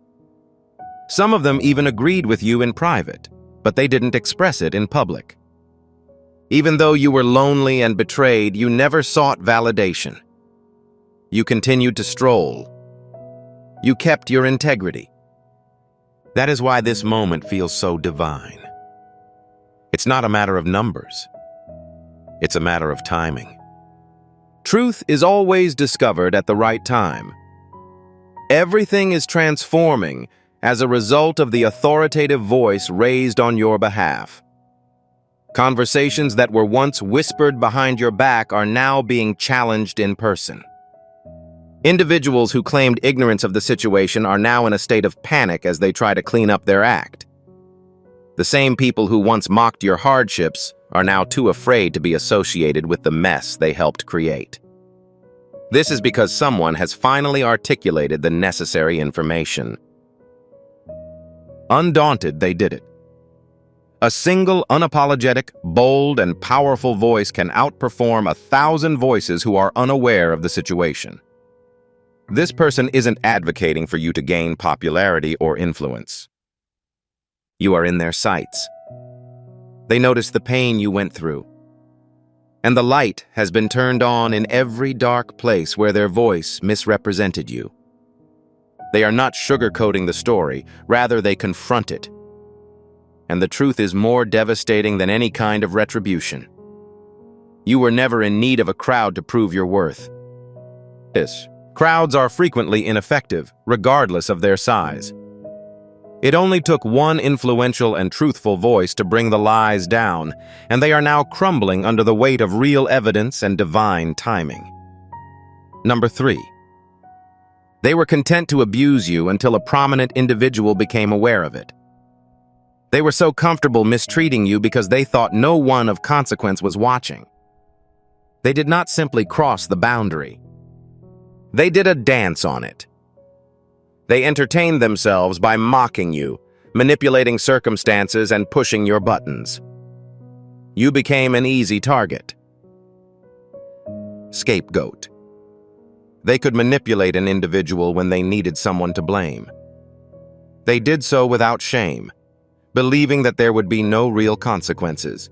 Some of them even agreed with you in private, but they didn't express it in public. Even though you were lonely and betrayed, you never sought validation. You continued to stroll. You kept your integrity. That is why this moment feels so divine. It's not a matter of numbers. It's a matter of timing. Truth is always discovered at the right time. Everything is transforming as a result of the authoritative voice raised on your behalf. Conversations that were once whispered behind your back are now being challenged in person. Individuals who claimed ignorance of the situation are now in a state of panic as they try to clean up their act. The same people who once mocked your hardships are now too afraid to be associated with the mess they helped create. This is because someone has finally articulated the necessary information. Undaunted, they did it. A single, unapologetic, bold, and powerful voice can outperform 1,000 voices who are unaware of the situation. This person isn't advocating for you to gain popularity or influence. You are in their sights. They notice the pain you went through. And the light has been turned on in every dark place where their voice misrepresented you. They are not sugarcoating the story, rather they confront it. And the truth is more devastating than any kind of retribution. You were never in need of a crowd to prove your worth. Crowds are frequently ineffective, regardless of their size. It only took one influential and truthful voice to bring the lies down, and they are now crumbling under the weight of real evidence and divine timing. Number 3. They were content to abuse you until a prominent individual became aware of it. They were so comfortable mistreating you because they thought no one of consequence was watching. They did not simply cross the boundary. They did a dance on it. They entertained themselves by mocking you, manipulating circumstances, and pushing your buttons. You became an easy target. Scapegoat. They could manipulate an individual when they needed someone to blame. They did so without shame, believing that there would be no real consequences.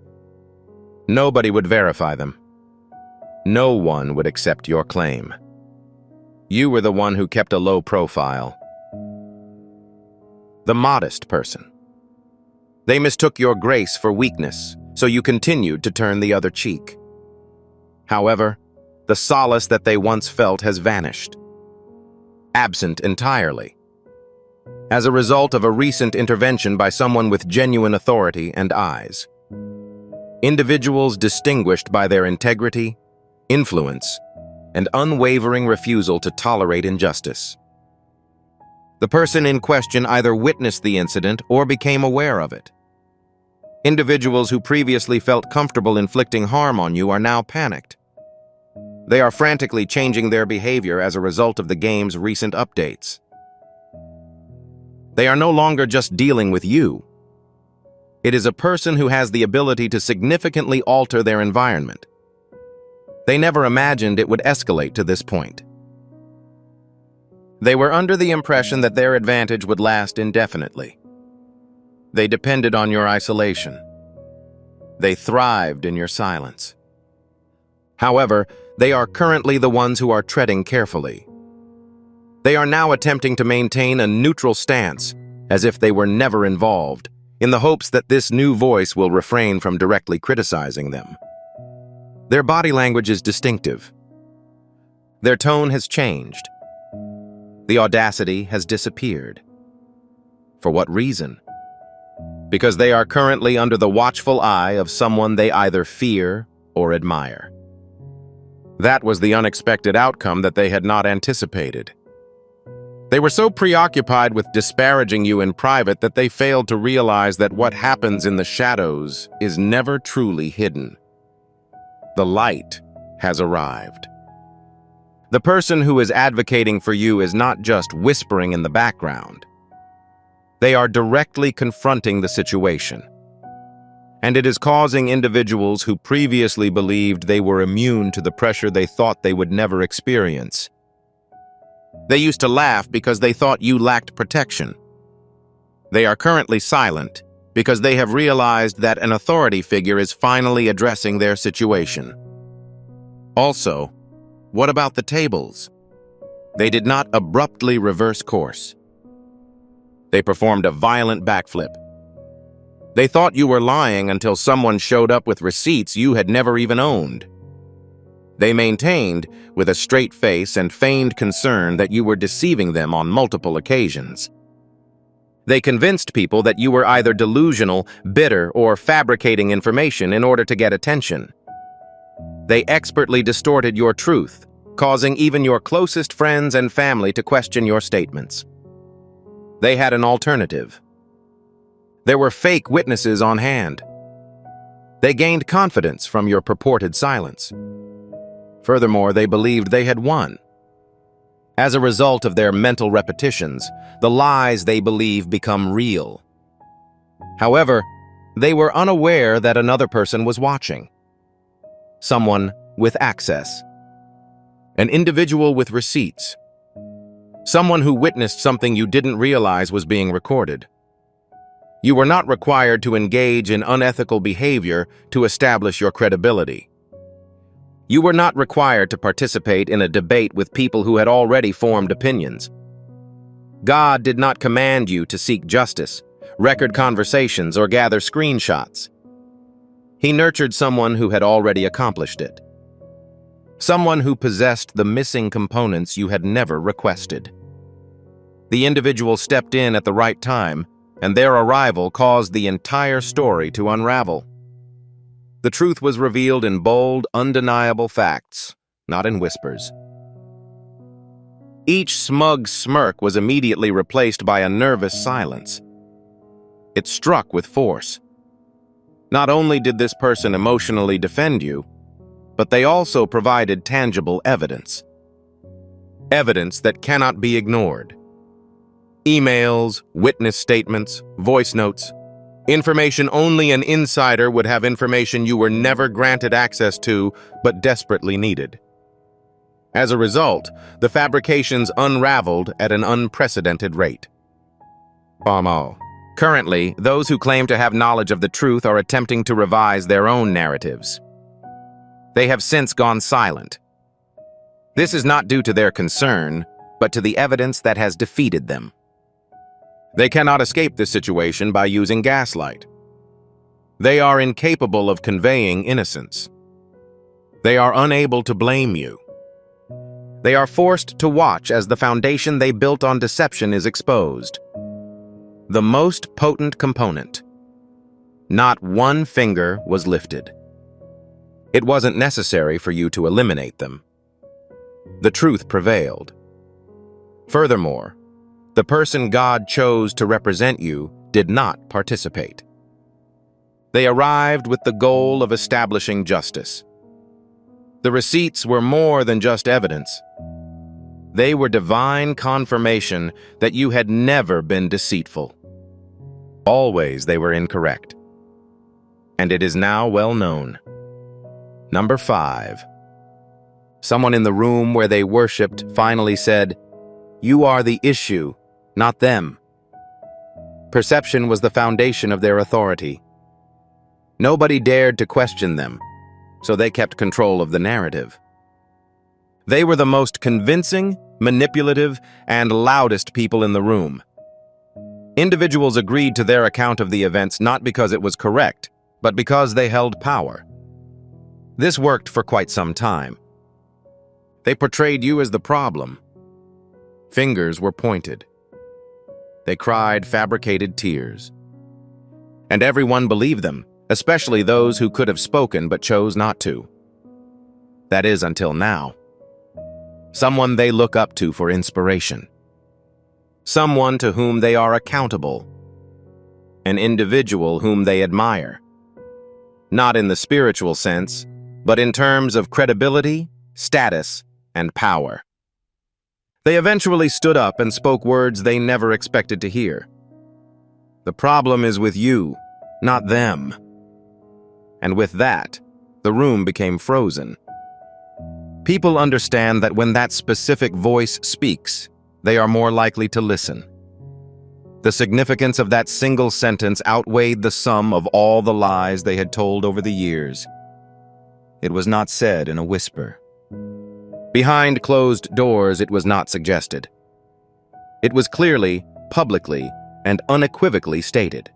Nobody would verify them. No one would accept your claim. You were the one who kept a low profile. The modest person. They mistook your grace for weakness, so you continued to turn the other cheek. However, the solace that they once felt has vanished. Absent entirely. As a result of a recent intervention by someone with genuine authority and eyes. Individuals distinguished by their integrity, influence, and unwavering refusal to tolerate injustice. The person in question either witnessed the incident or became aware of it. Individuals who previously felt comfortable inflicting harm on you are now panicked. They are frantically changing their behavior as a result of the game's recent updates. They are no longer just dealing with you. It is a person who has the ability to significantly alter their environment. They never imagined it would escalate to this point. They were under the impression that their advantage would last indefinitely. They depended on your isolation. They thrived in your silence. However, they are currently the ones who are treading carefully. They are now attempting to maintain a neutral stance, as if they were never involved, in the hopes that this new voice will refrain from directly criticizing them. Their body language is distinctive. Their tone has changed. The audacity has disappeared. For what reason? Because they are currently under the watchful eye of someone they either fear or admire. That was the unexpected outcome that they had not anticipated. They were so preoccupied with disparaging you in private that they failed to realize that what happens in the shadows is never truly hidden. The light has arrived. The person who is advocating for you is not just whispering in the background. They are directly confronting the situation. And it is causing individuals who previously believed they were immune to the pressure they thought they would never experience. They used to laugh because they thought you lacked protection. They are currently silent because they have realized that an authority figure is finally addressing their situation. Also, what about the tables? They did not abruptly reverse course. They performed a violent backflip. They thought you were lying until someone showed up with receipts you had never even owned. They maintained, with a straight face and feigned concern, that you were deceiving them on multiple occasions. They convinced people that you were either delusional, bitter, or fabricating information in order to get attention. They expertly distorted your truth, causing even your closest friends and family to question your statements. They had an alternative. There were fake witnesses on hand. They gained confidence from your purported silence. Furthermore, they believed they had won. As a result of their mental repetitions, the lies they believe become real. However, they were unaware that another person was watching. Someone with access. An individual with receipts. Someone who witnessed something you didn't realize was being recorded. You were not required to engage in unethical behavior to establish your credibility. You were not required to participate in a debate with people who had already formed opinions. God did not command you to seek justice, record conversations, or gather screenshots. He nurtured someone who had already accomplished it. Someone who possessed the missing components you had never requested. The individual stepped in at the right time, and their arrival caused the entire story to unravel. The truth was revealed in bold, undeniable facts, not in whispers. Each smug smirk was immediately replaced by a nervous silence. It struck with force. Not only did this person emotionally defend you, but they also provided tangible evidence. Evidence that cannot be ignored. Emails, witness statements, voice notes. Information only an insider would have, information you were never granted access to, but desperately needed. As a result, the fabrications unraveled at an unprecedented rate. Currently, those who claim to have knowledge of the truth are attempting to revise their own narratives. They have since gone silent. This is not due to their concern, but to the evidence that has defeated them. They cannot escape this situation by using gaslight. They are incapable of conveying innocence. They are unable to blame you. They are forced to watch as the foundation they built on deception is exposed. The most potent component. Not one finger was lifted. It wasn't necessary for you to eliminate them. The truth prevailed. Furthermore, the person God chose to represent you did not participate. They arrived with the goal of establishing justice. The receipts were more than just evidence. They were divine confirmation that you had never been deceitful. Always they were incorrect. And it is now well known. Number 5. Someone in the room where they worshipped finally said, "You are the issue, not them." Perception was the foundation of their authority. Nobody dared to question them, so they kept control of the narrative. They were the most convincing, manipulative, and loudest people in the room. Individuals agreed to their account of the events not because it was correct, but because they held power. This worked for quite some time. They portrayed you as the problem. Fingers were pointed. They cried fabricated tears. And everyone believed them, especially those who could have spoken but chose not to. That is, until now. Someone they look up to for inspiration. Someone to whom they are accountable. An individual whom they admire. Not in the spiritual sense, but in terms of credibility, status, and power. They eventually stood up and spoke words they never expected to hear. The problem is with you, not them. And with that, the room became frozen. People understand that when that specific voice speaks, they are more likely to listen. The significance of that single sentence outweighed the sum of all the lies they had told over the years. It was not said in a whisper. Behind closed doors, it was not suggested. It was clearly, publicly, and unequivocally stated.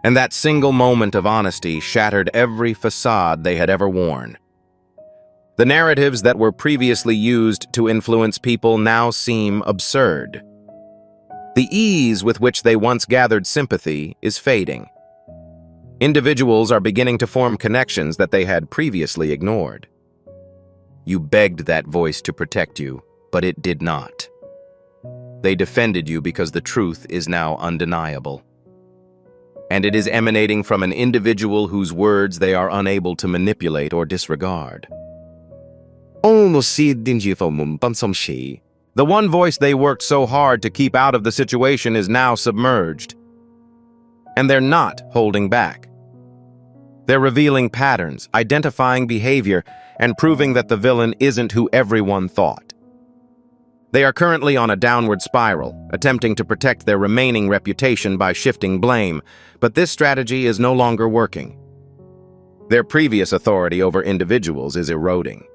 And that single moment of honesty shattered every facade they had ever worn. The narratives that were previously used to influence people now seem absurd. The ease with which they once gathered sympathy is fading. Individuals are beginning to form connections that they had previously ignored. You begged that voice to protect you, but it did not. They defended you because the truth is now undeniable. and it is emanating from an individual whose words they are unable to manipulate or disregard. The one voice they worked so hard to keep out of the situation is now submerged. And they're not holding back. They're revealing patterns, identifying behavior, and proving that the villain isn't who everyone thought. They are currently on a downward spiral, attempting to protect their remaining reputation by shifting blame, but this strategy is no longer working. Their previous authority over individuals is eroding.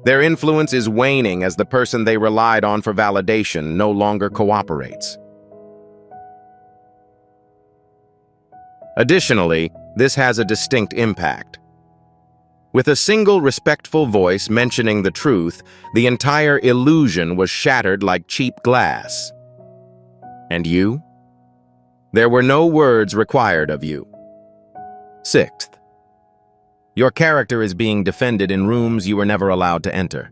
Their influence is waning as the person they relied on for validation no longer cooperates. Additionally, this has a distinct impact. With a single respectful voice mentioning the truth, the entire illusion was shattered like cheap glass. And you? There were no words required of you. Sixth, your character is being defended in rooms you were never allowed to enter.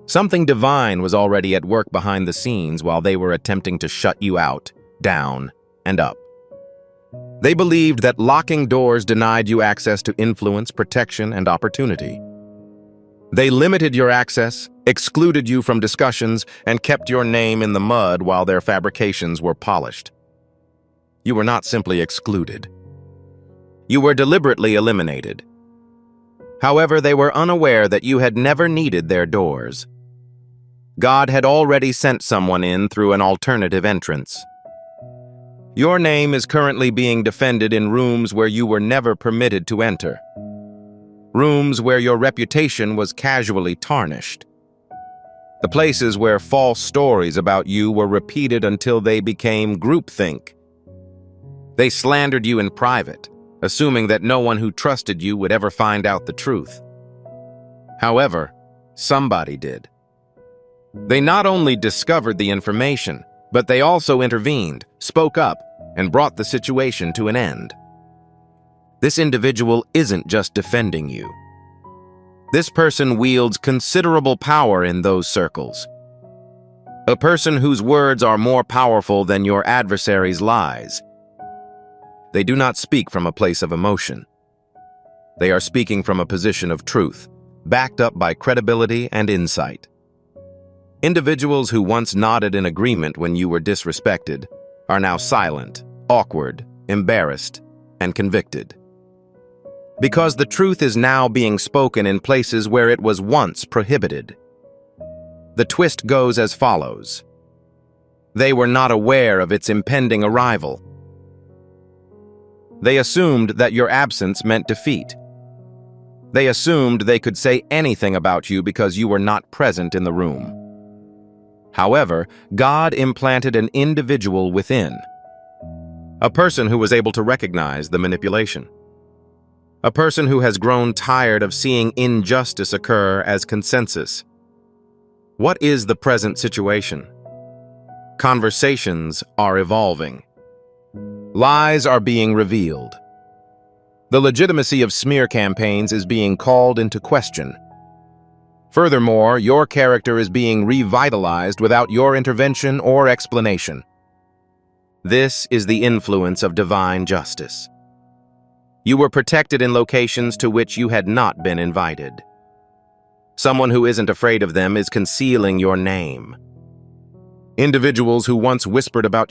Something divine was already at work behind the scenes while they were attempting to shut you out, down, and up. They believed that locking doors denied you access to influence, protection, and opportunity. They limited your access, excluded you from discussions, and kept your name in the mud while their fabrications were polished. You were not simply excluded. You were deliberately eliminated. However, they were unaware that you had never needed their doors. God had already sent someone in through an alternative entrance. Your name is currently being defended in rooms where you were never permitted to enter. Rooms where your reputation was casually tarnished. The places where false stories about you were repeated until they became groupthink. They slandered you in private, assuming that no one who trusted you would ever find out the truth. However, somebody did. They not only discovered the information, but they also intervened, spoke up, and brought the situation to an end. This individual isn't just defending you. This person wields considerable power in those circles. A person whose words are more powerful than your adversary's lies. They do not speak from a place of emotion. They are speaking from a position of truth, backed up by credibility and insight. Individuals who once nodded in agreement when you were disrespected are now silent, awkward, embarrassed, and convicted. Because the truth is now being spoken in places where it was once prohibited. The twist goes as follows. They were not aware of its impending arrival. They assumed that your absence meant defeat. They assumed they could say anything about you because you were not present in the room. However, God implanted an individual within. A person who was able to recognize the manipulation. A person who has grown tired of seeing injustice occur as consensus. What is the present situation? Conversations are evolving. Lies are being revealed. The legitimacy of smear campaigns is being called into question. Furthermore, your character is being revitalized without your intervention or explanation. This is the influence of divine justice. You were protected in locations to which you had not been invited. Someone who isn't afraid of them is concealing your name. Individuals who once whispered about